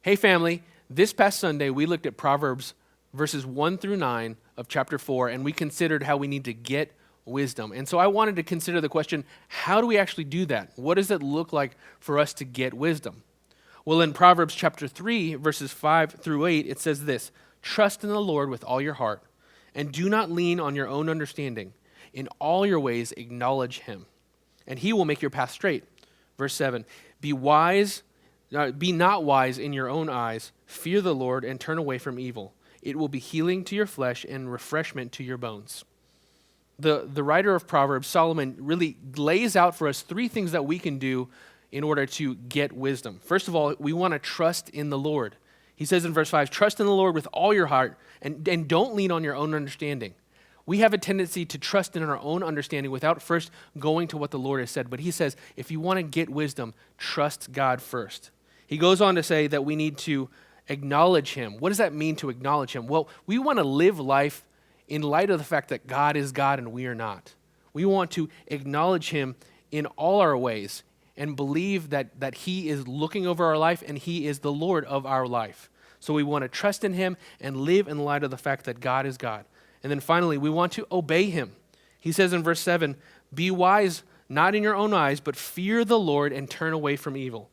Hey family, this past Sunday we looked at Proverbs verses 1 through 9 of chapter 4, and we considered how we need to get wisdom. And so I wanted to consider the question, how do we actually do that? What does it look like for us to get wisdom? Well, in Proverbs chapter 3, verses 5 through 8, it says this: "Trust in the Lord with all your heart, and do not lean on your own understanding. In all your ways acknowledge him, and he will make your path straight." Verse 7, Be not wise in your own eyes. Fear the Lord and turn away from evil. It will be healing to your flesh and refreshment to your bones." The writer of Proverbs, Solomon, really lays out for us three things that we can do in order to get wisdom. First of all, we want to trust in the Lord. He says in verse 5, "Trust in the Lord with all your heart and don't lean on your own understanding." We have a tendency to trust in our own understanding without first going to what the Lord has said. But he says, if you want to get wisdom, trust God first. He goes on to say that we need to acknowledge him. What does that mean to acknowledge him? Well, we want to live life in light of the fact that God is God and we are not. We want to acknowledge him in all our ways and believe that he is looking over our life and he is the Lord of our life. So we want to trust in him and live in light of the fact that God is God. And then finally, we want to obey him. He says in verse 7, "Be wise, not in your own eyes, but fear the Lord and turn away from evil."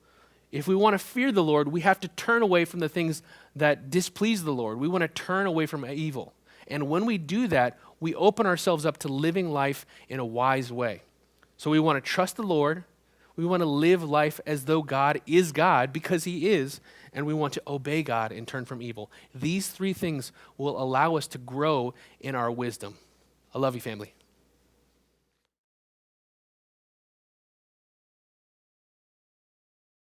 If we want to fear the Lord, we have to turn away from the things that displease the Lord. We want to turn away from evil. And when we do that, we open ourselves up to living life in a wise way. So we want to trust the Lord. We want to live life as though God is God, because he is. And we want to obey God and turn from evil. These three things will allow us to grow in our wisdom. I love you, family.